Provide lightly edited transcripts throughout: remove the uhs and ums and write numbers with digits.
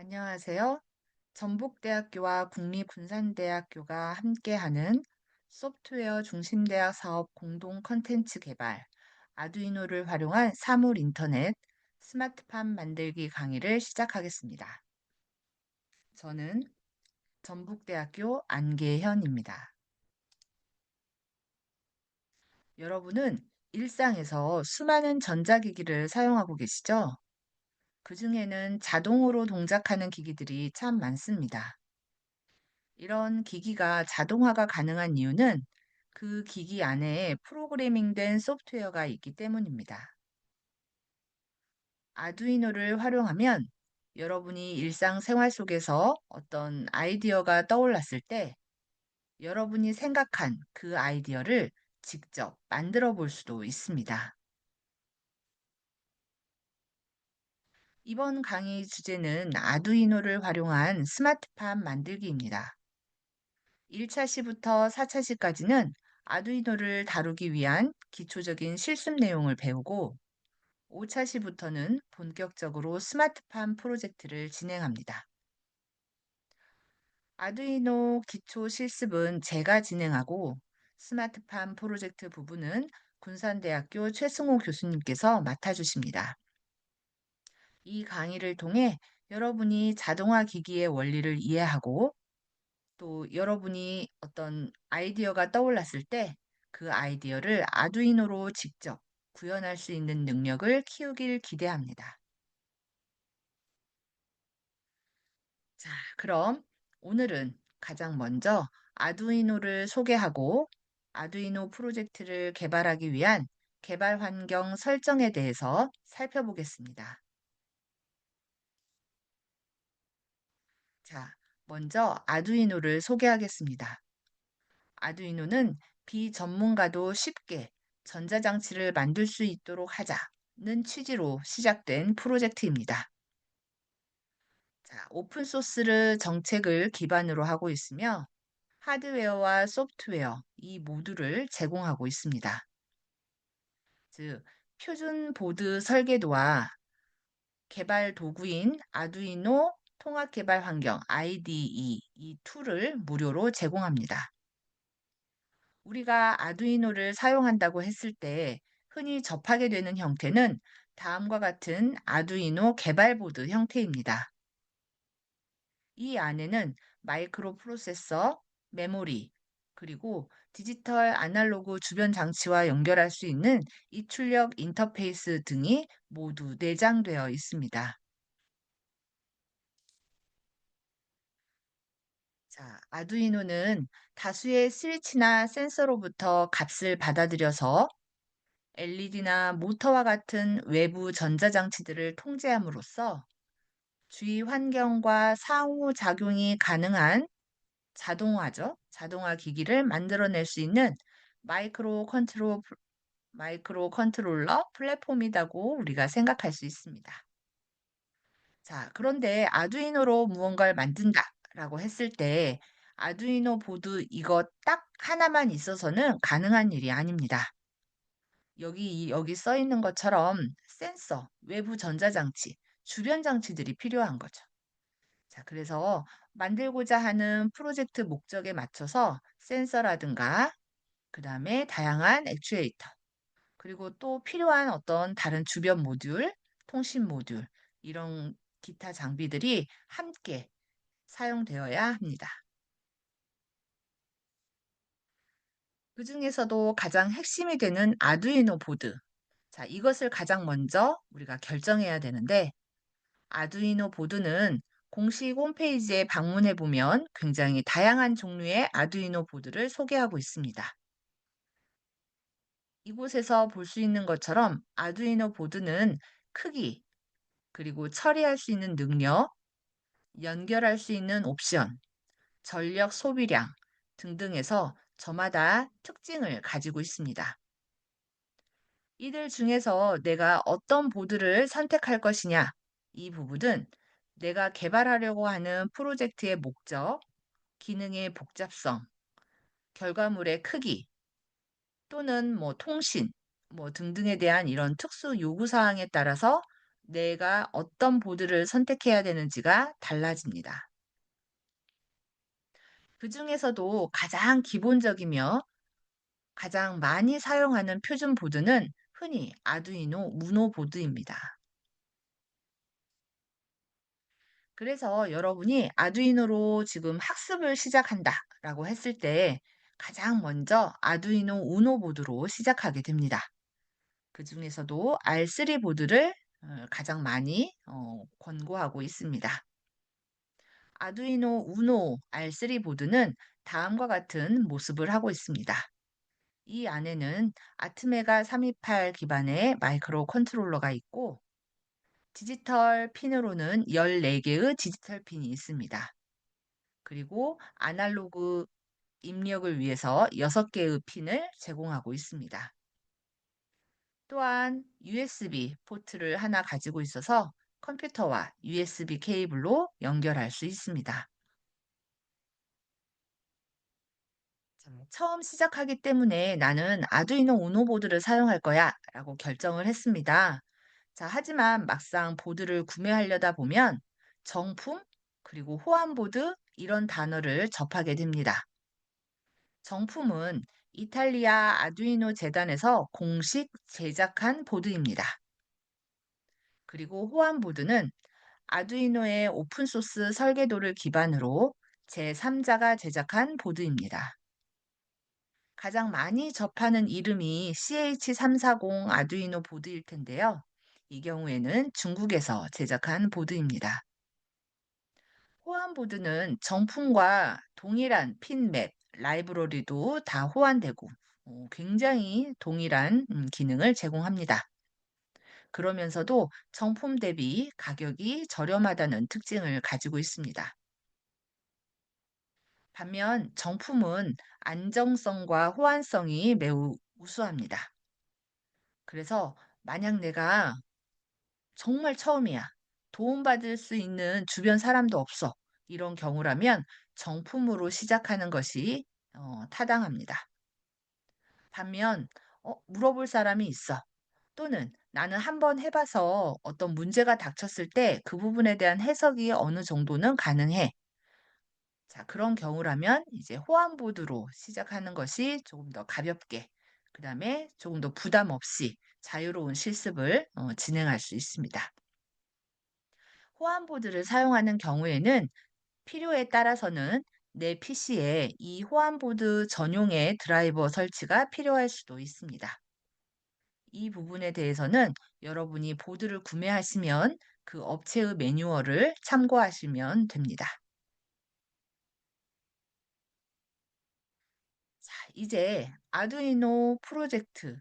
안녕하세요. 전북대학교와 국립군산대학교가 함께하는 소프트웨어 중심대학 사업 공동 컨텐츠 개발, 아두이노를 활용한 사물 인터넷, 스마트팜 만들기 강의를 시작하겠습니다. 저는 전북대학교 안계현입니다. 여러분은 일상에서 수많은 전자기기를 사용하고 계시죠? 그중에는 자동으로 동작하는 기기들이 참 많습니다. 이런 기기가 자동화가 가능한 이유는 그 기기 안에 프로그래밍된 소프트웨어가 있기 때문입니다. 아두이노를 활용하면 여러분이 일상생활 속에서 어떤 아이디어가 떠올랐을 때 여러분이 생각한 그 아이디어를 직접 만들어 볼 수도 있습니다. 이번 강의 주제는 아두이노를 활용한 스마트팜 만들기입니다. 1차 시부터 4차 시까지는 아두이노를 다루기 위한 기초적인 실습 내용을 배우고 5차 시부터는 본격적으로 스마트팜 프로젝트를 진행합니다. 아두이노 기초 실습은 제가 진행하고 스마트팜 프로젝트 부분은 군산대학교 최승호 교수님께서 맡아주십니다. 이 강의를 통해 여러분이 자동화 기기의 원리를 이해하고 또 여러분이 어떤 아이디어가 떠올랐을 때 그 아이디어를 아두이노로 직접 구현할 수 있는 능력을 키우길 기대합니다. 자, 그럼 오늘은 가장 먼저 아두이노를 소개하고 아두이노 프로젝트를 개발하기 위한 개발 환경 설정에 대해서 살펴보겠습니다. 자, 먼저 아두이노를 소개하겠습니다. 아두이노는 비전문가도 쉽게 전자장치를 만들 수 있도록 하자는 취지로 시작된 프로젝트입니다. 자, 오픈소스를 정책을 기반으로 하고 있으며 하드웨어와 소프트웨어 이 모두를 제공하고 있습니다. 즉, 표준 보드 설계도와 개발 도구인 아두이노 통합 개발 환경 IDE 이 툴을 무료로 제공합니다. 우리가 아두이노를 사용한다고 했을 때 흔히 접하게 되는 형태는 다음과 같은 아두이노 개발보드 형태입니다. 이 안에는 마이크로 프로세서, 메모리, 그리고 디지털 아날로그 주변 장치와 연결할 수 있는 입출력 인터페이스 등이 모두 내장되어 있습니다. 자, 아두이노는 다수의 스위치나 센서로부터 값을 받아들여서 LED나 모터와 같은 외부 전자장치들을 통제함으로써 주위 환경과 상호작용이 가능한 자동화죠. 자동화 기기를 만들어낼 수 있는 마이크로 컨트롤, 마이크로 컨트롤러 플랫폼이라고 우리가 생각할 수 있습니다. 자, 그런데 아두이노로 무언가를 만든다라고 했을 때 아두이노 보드 이거 딱 하나만 있어서는 가능한 일이 아닙니다. 여기 써 있는 것처럼 센서, 외부 전자장치, 주변 장치들이 필요한 거죠. 자, 그래서 만들고자 하는 프로젝트 목적에 맞춰서 센서라든가 그다음에 다양한 액추에이터, 그리고 또 필요한 어떤 다른 주변 모듈, 통신 모듈 이런 기타 장비들이 함께 사용되어야 합니다. 그중에서도 가장 핵심이 되는 아두이노 보드. 자, 이것을 가장 먼저 우리가 결정해야 되는데 아두이노 보드는 공식 홈페이지에 방문해 보면 굉장히 다양한 종류의 아두이노 보드를 소개하고 있습니다. 이곳에서 볼 수 있는 것처럼 아두이노 보드는 크기, 그리고 처리할 수 있는 능력, 연결할 수 있는 옵션, 전력 소비량 등등에서 저마다 특징을 가지고 있습니다. 이들 중에서 내가 어떤 보드를 선택할 것이냐, 이 부분은 내가 개발하려고 하는 프로젝트의 목적, 기능의 복잡성, 결과물의 크기, 또는 뭐 통신, 뭐 등등에 대한 이런 특수 요구 사항에 따라서 내가 어떤 보드를 선택해야 되는지가 달라집니다. 그중에서도 가장 기본적이며 가장 많이 사용하는 표준 보드는 흔히 아두이노 우노 보드입니다. 그래서 여러분이 아두이노로 지금 학습을 시작한다라고 했을 때 가장 먼저 아두이노 우노 보드로 시작하게 됩니다. 그중에서도 R3 보드를 가장 많이 권고하고 있습니다. 아두이노 우노 R3 보드는 다음과 같은 모습을 하고 있습니다. 이 안에는 아트메가 328 기반의 마이크로 컨트롤러가 있고 디지털 핀으로는 14개의 디지털 핀이 있습니다. 그리고 아날로그 입력을 위해서 6개의 핀을 제공하고 있습니다. 또한 USB 포트를 하나 가지고 있어서 컴퓨터와 USB 케이블로 연결할 수 있습니다. 처음 시작하기 때문에 나는 아두이노 우노 보드를 사용할 거야 라고 결정을 했습니다. 자, 하지만 막상 보드를 구매하려다 보면 정품 그리고 호환보드 이런 단어를 접하게 됩니다. 정품은 이탈리아 아두이노 재단에서 공식 제작한 보드입니다. 그리고 호환보드는 아두이노의 오픈소스 설계도를 기반으로 제3자가 제작한 보드입니다. 가장 많이 접하는 이름이 CH340 아두이노 보드일 텐데요. 이 경우에는 중국에서 제작한 보드입니다. 호환 보드는 정품과 동일한 핀맵, 라이브러리도 다 호환되고 굉장히 동일한 기능을 제공합니다. 그러면서도 정품 대비 가격이 저렴하다는 특징을 가지고 있습니다. 반면 정품은 안정성과 호환성이 매우 우수합니다. 그래서 만약 내가 정말 처음이야. 도움받을 수 있는 주변 사람도 없어. 이런 경우라면 정품으로 시작하는 것이 타당합니다. 반면 물어볼 사람이 있어. 또는 나는 한번 해봐서 어떤 문제가 닥쳤을 때 그 부분에 대한 해석이 어느 정도는 가능해. 자, 그런 경우라면 이제 호환보드로 시작하는 것이 조금 더 가볍게, 그 다음에 조금 더 부담 없이 자유로운 실습을 진행할 수 있습니다. 호환보드를 사용하는 경우에는 필요에 따라서는 내 PC에 이 호환보드 전용의 드라이버 설치가 필요할 수도 있습니다. 이 부분에 대해서는 여러분이 보드를 구매하시면 그 업체의 매뉴얼을 참고하시면 됩니다. 자, 이제 아두이노 프로젝트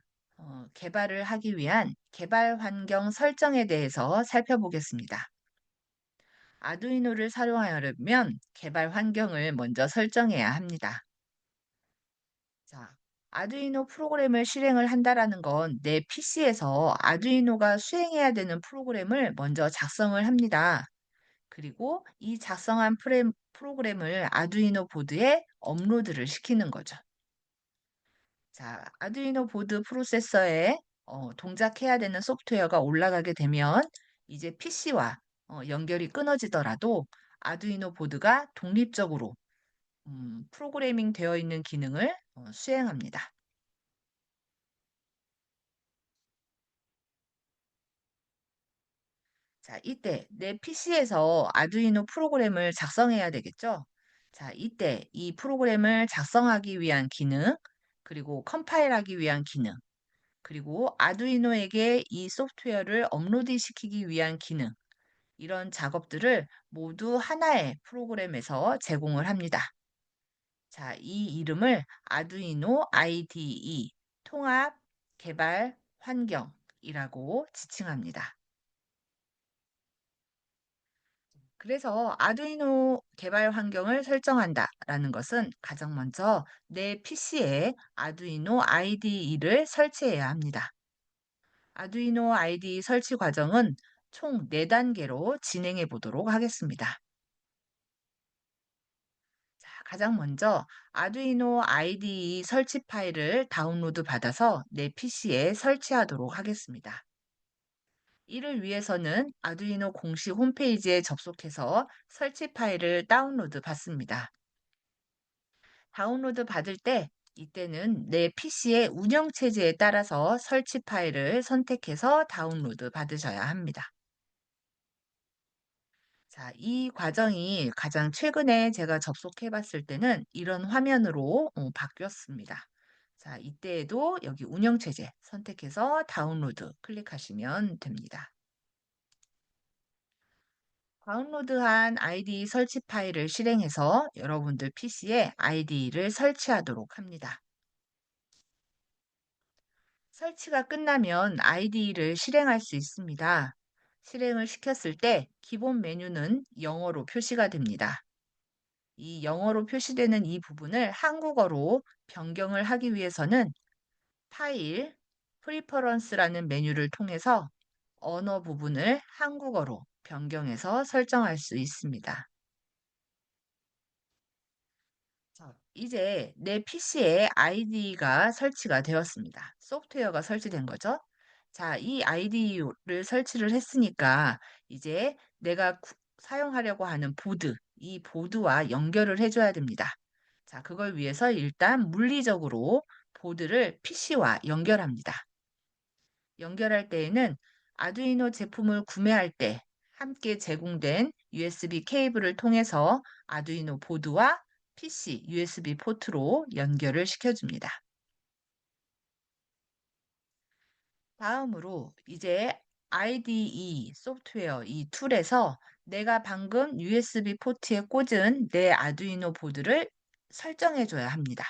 개발을 하기 위한 개발 환경 설정에 대해서 살펴보겠습니다. 아두이노를 사용하려면 개발 환경을 먼저 설정해야 합니다. 자, 아두이노 프로그램을 실행을 한다라는 건 내 PC에서 아두이노가 수행해야 되는 프로그램을 먼저 작성을 합니다. 그리고 이 작성한 프로그램을 아두이노 보드에 업로드를 시키는 거죠. 자, 아두이노 보드 프로세서에 동작해야 되는 소프트웨어가 올라가게 되면 이제 PC와 연결이 끊어지더라도 아두이노 보드가 독립적으로 프로그래밍 되어 있는 기능을 수행합니다. 자, 이때 내 PC에서 아두이노 프로그램을 작성해야 되겠죠? 자, 이때 이 프로그램을 작성하기 위한 기능, 그리고 컴파일하기 위한 기능, 그리고 아두이노에게 이 소프트웨어를 업로드 시키기 위한 기능, 이런 작업들을 모두 하나의 프로그램에서 제공을 합니다. 자, 이 이름을 아두이노 IDE, 통합 개발 환경이라고 지칭합니다. 그래서 아두이노 개발 환경을 설정한다라는 것은 가장 먼저 내 PC에 아두이노 IDE를 설치해야 합니다. 아두이노 IDE 설치 과정은 총 4단계로 진행해 보도록 하겠습니다. 자, 가장 먼저 아두이노 IDE 설치 파일을 다운로드 받아서 내 PC에 설치하도록 하겠습니다. 이를 위해서는 아두이노 공식 홈페이지에 접속해서 설치 파일을 다운로드 받습니다. 다운로드 받을 때 이때는 내 PC의 운영 체제에 따라서 설치 파일을 선택해서 다운로드 받으셔야 합니다. 자, 이 과정이 가장 최근에 제가 접속해 봤을 때는 이런 화면으로 바뀌었습니다. 자, 이때에도 여기 운영 체제 선택해서 다운로드 클릭하시면 됩니다. 다운로드한 아이디 설치 파일을 실행해서 여러분들 PC에 아이디를 설치하도록 합니다. 설치가 끝나면 아이디를 실행할 수 있습니다. 실행을 시켰을 때 기본 메뉴는 영어로 표시가 됩니다. 이 영어로 표시되는 이 부분을 한국어로 변경을 하기 위해서는 파일, 프리퍼런스라는 메뉴를 통해서 언어 부분을 한국어로 변경해서 설정할 수 있습니다. 자, 이제 내 PC에 아이디가 설치가 되었습니다. 소프트웨어가 설치된 거죠. 자, 이 아이디를 설치를 했으니까 이제 내가 사용하려고 하는 보드, 이 보드와 연결을 해줘야 됩니다. 자, 그걸 위해서 일단 물리적으로 보드를 PC와 연결합니다. 연결할 때에는 아두이노 제품을 구매할 때 함께 제공된 USB 케이블을 통해서 아두이노 보드와 PC USB 포트로 연결을 시켜줍니다. 다음으로 이제 IDE 소프트웨어 이 툴에서 내가 방금 USB 포트에 꽂은 내 아두이노 보드를 설정해 줘야 합니다.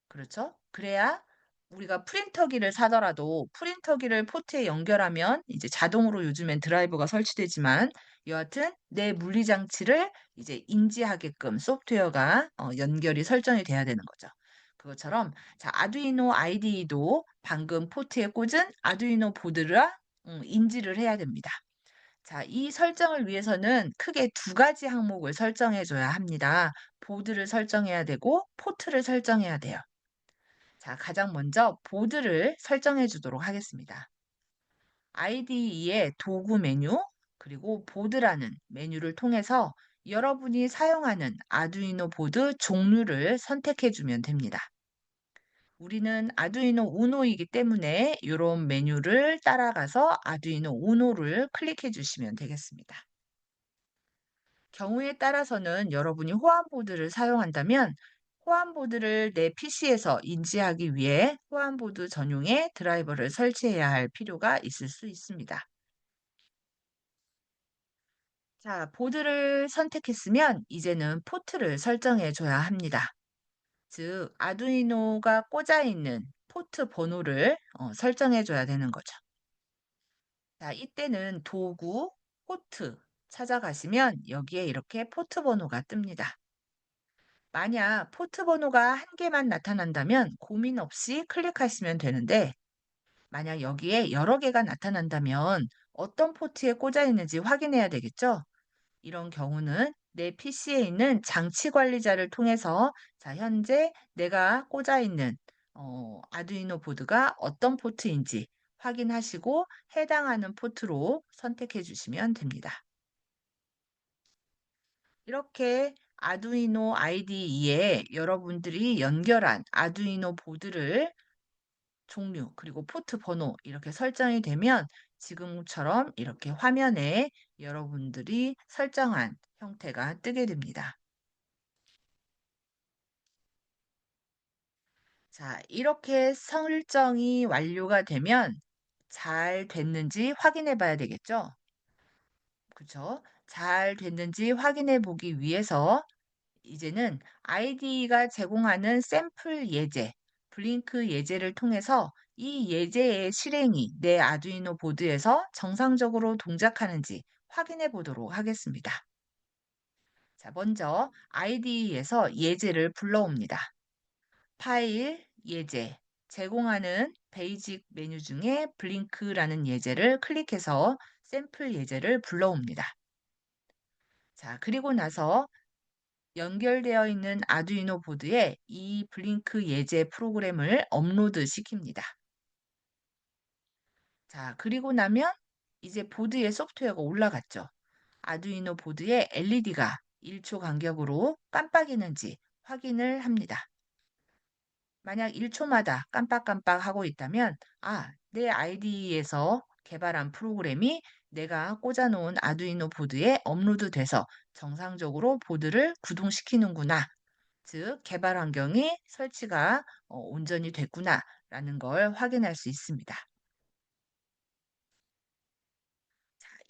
그렇죠? 그래야 우리가 프린터기를 사더라도 프린터기를 포트에 연결하면 이제 자동으로 요즘엔 드라이버가 설치되지만 여하튼 내 물리장치를 이제 인지하게끔 소프트웨어가 연결이 설정이 돼야 되는 거죠. 그것처럼 자, 아두이노 IDE도 방금 포트에 꽂은 아두이노 보드라 인지를 해야 됩니다. 자, 이 설정을 위해서는 크게 두 가지 항목을 설정해 줘야 합니다. 보드를 설정해야 되고 포트를 설정해야 돼요. 자, 가장 먼저 보드를 설정해 주도록 하겠습니다. IDE의 도구 메뉴, 그리고 보드라는 메뉴를 통해서 여러분이 사용하는 아두이노 보드 종류를 선택해 주면 됩니다. 우리는 아두이노 우노이기 때문에 이런 메뉴를 따라가서 아두이노 우노를 클릭해 주시면 되겠습니다. 경우에 따라서는 여러분이 호환보드를 사용한다면 호환보드를 내 PC에서 인지하기 위해 호환보드 전용의 드라이버를 설치해야 할 필요가 있을 수 있습니다. 자, 보드를 선택했으면 이제는 포트를 설정해 줘야 합니다. 즉, 아두이노가 꽂아 있는 포트 번호를 설정해 줘야 되는 거죠. 자, 이때는 도구, 포트 찾아가시면 여기에 이렇게 포트 번호가 뜹니다. 만약 포트 번호가 한 개만 나타난다면 고민 없이 클릭하시면 되는데 만약 여기에 여러 개가 나타난다면 어떤 포트에 꽂아 있는지 확인해야 되겠죠? 이런 경우는 내 PC에 있는 장치 관리자를 통해서 자, 현재 내가 꽂아 있는 아두이노 보드가 어떤 포트인지 확인하시고 해당하는 포트로 선택해 주시면 됩니다. 이렇게 아두이노 IDE에 여러분들이 연결한 아두이노 보드를 종류 그리고 포트 번호 이렇게 설정이 되면 지금처럼 이렇게 화면에 여러분들이 설정한 형태가 뜨게 됩니다. 자, 이렇게 설정이 완료가 되면 잘 됐는지 확인해 봐야 되겠죠? 그쵸? 잘 됐는지 확인해 보기 위해서 이제는 IDE가 제공하는 샘플 예제, 블링크 예제를 통해서 이 예제의 실행이 내 아두이노 보드에서 정상적으로 동작하는지 확인해 보도록 하겠습니다. 자, 먼저 IDE에서 예제를 불러옵니다. 파일, 예제, 제공하는 베이직 메뉴 중에 블링크라는 예제를 클릭해서 샘플 예제를 불러옵니다. 자, 그리고 나서 연결되어 있는 아두이노 보드에 이 블링크 예제 프로그램을 업로드 시킵니다. 자, 그리고 나면 이제 보드에 소프트웨어가 올라갔죠. 아두이노 보드에 LED가 1초 간격으로 깜빡이는지 확인을 합니다. 만약 1초마다 깜빡깜빡하고 있다면, 내 아이디에서 개발한 프로그램이 내가 꽂아놓은 아두이노 보드에 업로드돼서 정상적으로 보드를 구동시키는구나. 즉, 개발 환경이 설치가 온전히 됐구나라는 걸 확인할 수 있습니다.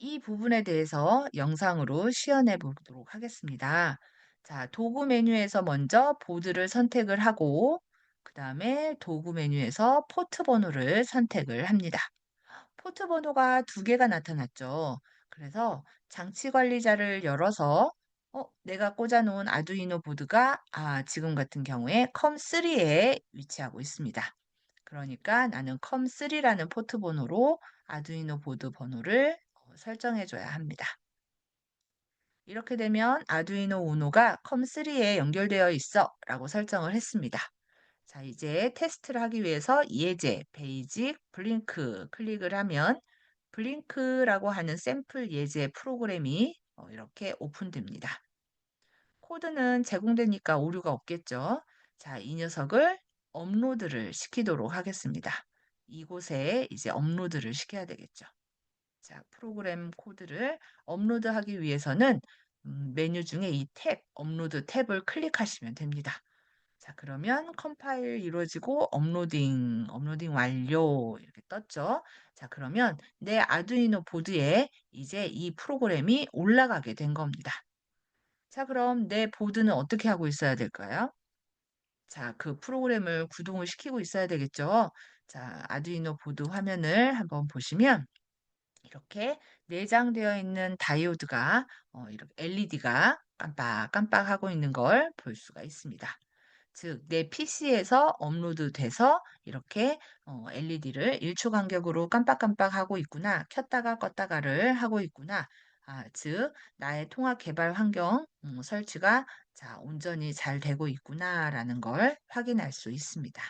이 부분에 대해서 영상으로 시연해 보도록 하겠습니다. 자, 도구 메뉴에서 먼저 보드를 선택을 하고, 그 다음에 도구 메뉴에서 포트 번호를 선택을 합니다. 포트 번호가 두 개가 나타났죠. 그래서 장치 관리자를 열어서 내가 꽂아놓은 아두이노 보드가 지금 같은 경우에 컴3에 위치하고 있습니다. 그러니까 나는 컴3라는 포트 번호로 아두이노 보드 번호를 설정해 줘야 합니다. 이렇게 되면 아두이노 우노가 컴3에 연결되어 있어 라고 설정을 했습니다. 자, 이제 테스트를 하기 위해서 예제, 베이직, 블링크 클릭을 하면 블링크라고 하는 샘플 예제 프로그램이 이렇게 오픈됩니다. 코드는 제공되니까 오류가 없겠죠. 자, 이 녀석을 업로드를 시키도록 하겠습니다. 이곳에 이제 업로드를 시켜야 되겠죠. 자, 프로그램 코드를 업로드하기 위해서는 메뉴 중에 이 탭, 업로드 탭을 클릭하시면 됩니다. 자, 그러면 컴파일 이루어지고 업로딩 완료 이렇게 떴죠. 자, 그러면 내 아두이노 보드에 이제 이 프로그램이 올라가게 된 겁니다. 자, 그럼 내 보드는 어떻게 하고 있어야 될까요? 자, 그 프로그램을 구동을 시키고 있어야 되겠죠. 자, 아두이노 보드 화면을 한번 보시면 이렇게 내장되어 있는 다이오드가 이렇게 LED가 깜빡깜빡하고 있는 걸 볼 수가 있습니다. 즉, 내 PC에서 업로드돼서 이렇게 LED를 1초 간격으로 깜빡깜빡하고 있구나, 켰다가 껐다가를 하고 있구나. 즉, 나의 통합 개발 환경 설치가 온전히 잘 되고 있구나라는 걸 확인할 수 있습니다.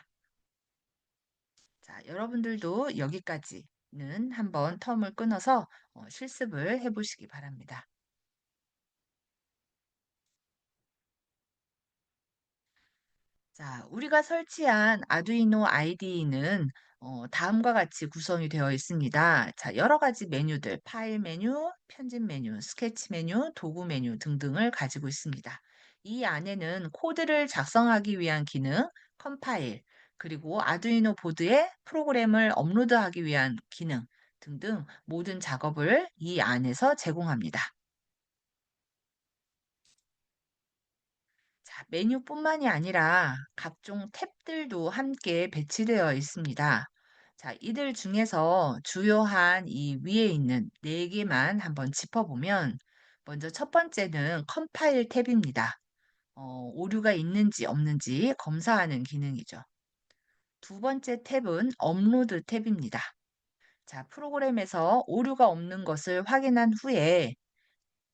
자, 여러분들도 여기까지는 한번 텀을 끊어서 실습을 해보시기 바랍니다. 자, 우리가 설치한 아두이노 IDE는 다음과 같이 구성이 되어 있습니다. 자, 여러 가지 메뉴들, 파일 메뉴, 편집 메뉴, 스케치 메뉴, 도구 메뉴 등등을 가지고 있습니다. 이 안에는 코드를 작성하기 위한 기능, 컴파일, 그리고 아두이노 보드에 프로그램을 업로드하기 위한 기능 등등 모든 작업을 이 안에서 제공합니다. 자, 메뉴뿐만이 아니라 각종 탭들도 함께 배치되어 있습니다. 자, 이들 중에서 주요한 이 위에 있는 네 개만 한번 짚어보면 먼저 첫 번째는 컴파일 탭입니다. 오류가 있는지 없는지 검사하는 기능이죠. 두 번째 탭은 업로드 탭입니다. 자, 프로그램에서 오류가 없는 것을 확인한 후에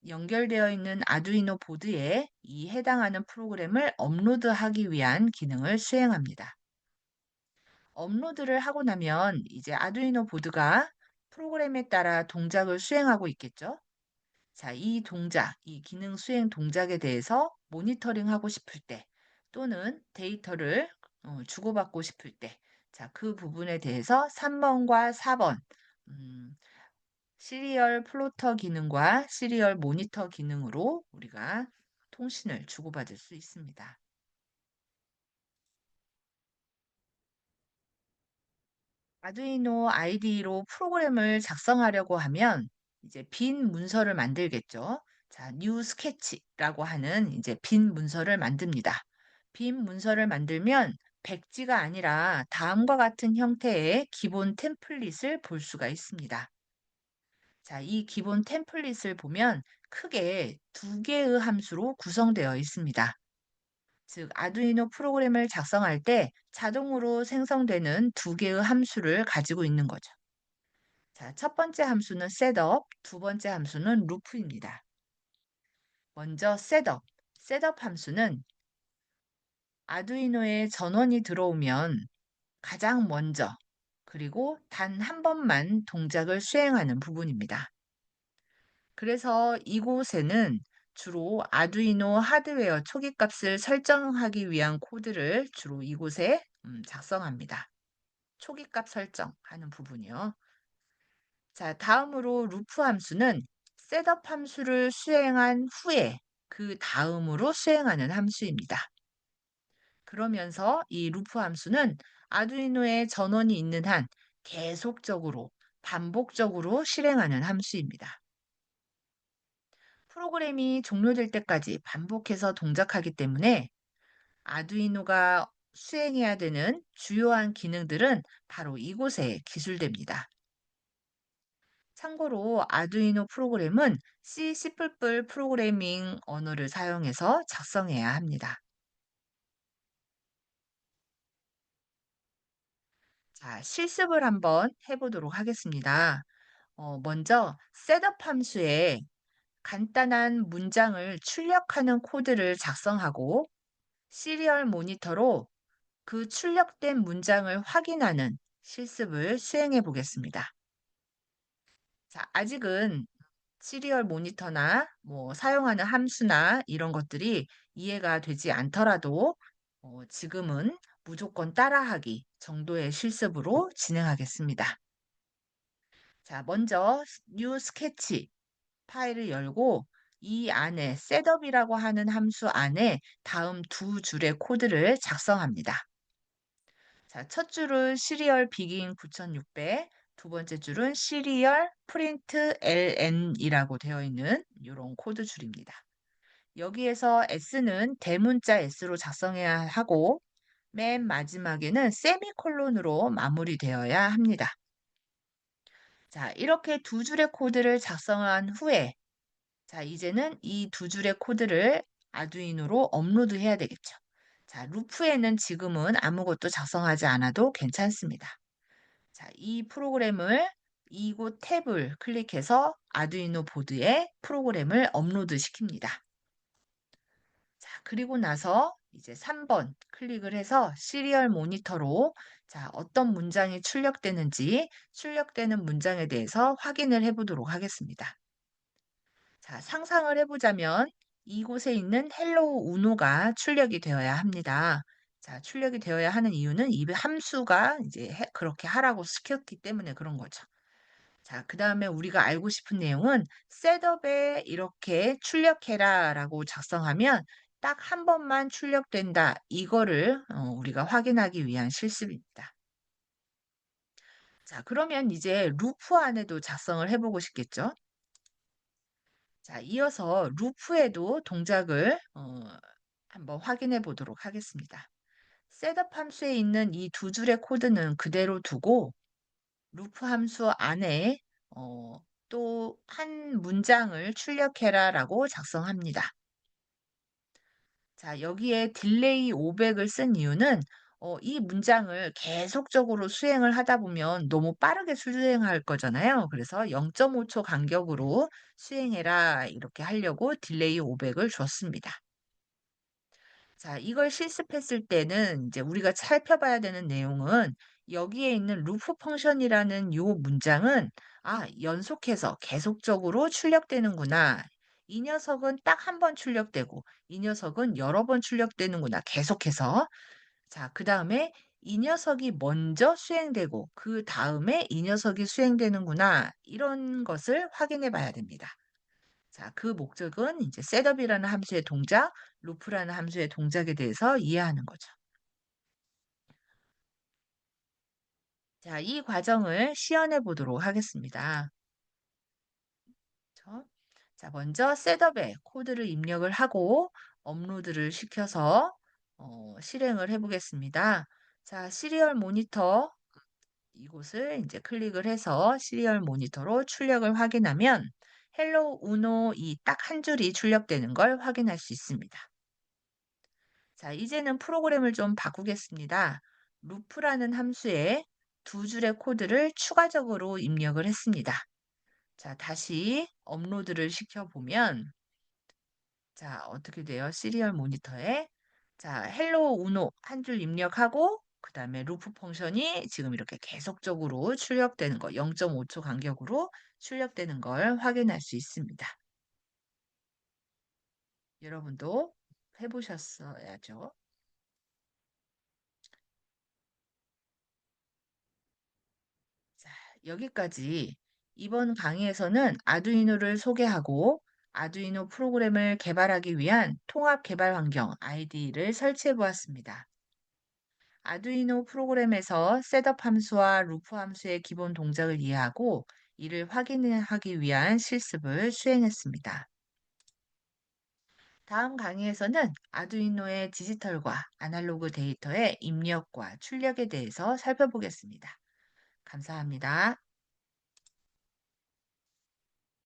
연결되어 있는 아두이노 보드에 이 해당하는 프로그램을 업로드하기 위한 기능을 수행합니다. 업로드를 하고 나면 이제 아두이노 보드가 프로그램에 따라 동작을 수행하고 있겠죠? 자, 이 동작, 이 기능 수행 동작에 대해서 모니터링 하고 싶을 때 또는 데이터를 주고받고 싶을 때, 자, 그 부분에 대해서 3번과 4번, 시리얼 플로터 기능과 시리얼 모니터 기능으로 우리가 통신을 주고받을 수 있습니다. 아두이노 IDE로 프로그램을 작성하려고 하면 이제 빈 문서를 만들겠죠. 자, 뉴 스케치라고 하는 이제 빈 문서를 만듭니다. 빈 문서를 만들면 백지가 아니라 다음과 같은 형태의 기본 템플릿을 볼 수가 있습니다. 자, 이 기본 템플릿을 보면 크게 두 개의 함수로 구성되어 있습니다. 즉, 아두이노 프로그램을 작성할 때 자동으로 생성되는 두 개의 함수를 가지고 있는 거죠. 자, 첫 번째 함수는 셋업, 두 번째 함수는 루프입니다. 먼저 셋업. 셋업 함수는 아두이노에 전원이 들어오면 가장 먼저 그리고 단 한 번만 동작을 수행하는 부분입니다. 그래서 이곳에는 주로 아두이노 하드웨어 초기값을 설정하기 위한 코드를 주로 이곳에 작성합니다. 초기값 설정하는 부분이요. 자, 다음으로 루프 함수는 셋업 함수를 수행한 후에 그 다음으로 수행하는 함수입니다. 그러면서 이 루프 함수는 아두이노에 전원이 있는 한 계속적으로 반복적으로 실행하는 함수입니다. 프로그램이 종료될 때까지 반복해서 동작하기 때문에 아두이노가 수행해야 되는 주요한 기능들은 바로 이곳에 기술됩니다. 참고로 아두이노 프로그램은 C++ 프로그래밍 언어를 사용해서 작성해야 합니다. 자, 실습을 한번 해보도록 하겠습니다. 먼저 셋업 함수에 간단한 문장을 출력하는 코드를 작성하고 시리얼 모니터로 그 출력된 문장을 확인하는 실습을 수행해 보겠습니다. 자, 아직은 시리얼 모니터나 뭐 사용하는 함수나 이런 것들이 이해가 되지 않더라도 지금은 무조건 따라하기 정도의 실습으로 진행하겠습니다. 자, 먼저 뉴 스케치 파일을 열고 이 안에 셋업이라고 하는 함수 안에 다음 두 줄의 코드를 작성합니다. 자, 첫 줄은 시리얼 비긴 9600, 두 번째 줄은 시리얼 프린트 ln이라고 되어 있는 이런 코드 줄입니다. 여기에서 s는 대문자 s로 작성해야 하고 맨 마지막에는 세미콜론으로 마무리되어야 합니다. 자, 이렇게 두 줄의 코드를 작성한 후에 자, 이제는 이 두 줄의 코드를 아두이노로 업로드해야 되겠죠. 자, 루프에는 지금은 아무것도 작성하지 않아도 괜찮습니다. 자, 이 프로그램을 이곳 탭을 클릭해서 아두이노 보드에 프로그램을 업로드 시킵니다. 자, 그리고 나서 이제 3번 클릭을 해서 시리얼 모니터로 자, 어떤 문장이 출력되는지 출력되는 문장에 대해서 확인을 해 보도록 하겠습니다. 자, 상상을 해보자면 이곳에 있는 헬로우 우노가 출력이 되어야 합니다. 자, 출력이 되어야 하는 이유는 이 함수가 이제 그렇게 하라고 시켰기 때문에 그런 거죠. 자, 그 다음에 우리가 알고 싶은 내용은 셋업에 이렇게 출력해라라고 작성하면 딱 한 번만 출력된다. 이거를 우리가 확인하기 위한 실습입니다. 자, 그러면 이제 루프 안에도 작성을 해보고 싶겠죠? 자, 이어서 루프에도 동작을 한번 확인해 보도록 하겠습니다. 셋업 함수에 있는 이 두 줄의 코드는 그대로 두고 루프 함수 안에 또 한 문장을 출력해라라고 작성합니다. 자, 여기에 딜레이 500을 쓴 이유는 이 문장을 계속적으로 수행을 하다 보면 너무 빠르게 수행할 거잖아요. 그래서 0.5초 간격으로 수행해라 이렇게 하려고 딜레이 500을 줬습니다. 자, 이걸 실습했을 때는 이제 우리가 살펴봐야 되는 내용은 여기에 있는 루프 펑션이라는 요 문장은 연속해서 계속적으로 출력되는구나. 이 녀석은 딱 한 번 출력되고 이 녀석은 여러 번 출력되는구나. 계속해서. 자, 그다음에 이 녀석이 먼저 수행되고 그다음에 이 녀석이 수행되는구나. 이런 것을 확인해 봐야 됩니다. 자, 그 목적은 이제 셋업이라는 함수의 동작, 루프라는 함수의 동작에 대해서 이해하는 거죠. 자, 이 과정을 시연해 보도록 하겠습니다. 그렇죠? 자, 먼저 셋업에 코드를 입력을 하고 업로드를 시켜서 실행을 해보겠습니다. 자, 시리얼 모니터 이곳을 이제 클릭을 해서 시리얼 모니터로 출력을 확인하면 헬로 우노 이 딱 한 줄이 출력되는 걸 확인할 수 있습니다. 자, 이제는 프로그램을 좀 바꾸겠습니다. 루프라는 함수에 두 줄의 코드를 추가적으로 입력을 했습니다. 자, 다시 업로드를 시켜보면 자, 어떻게 돼요? 시리얼 모니터에 자, 헬로 우노 한 줄 입력하고 그다음에 루프 펑션이 지금 이렇게 계속적으로 출력되는 거, 0.5초 간격으로 출력되는 걸 확인할 수 있습니다. 여러분도 해보셨어야죠. 자, 여기까지 이번 강의에서는 아두이노를 소개하고 아두이노 프로그램을 개발하기 위한 통합 개발 환경 IDE를 설치해 보았습니다. 아두이노 프로그램에서 셋업 함수와 루프 함수의 기본 동작을 이해하고 이를 확인하기 위한 실습을 수행했습니다. 다음 강의에서는 아두이노의 디지털과 아날로그 데이터의 입력과 출력에 대해서 살펴보겠습니다. 감사합니다.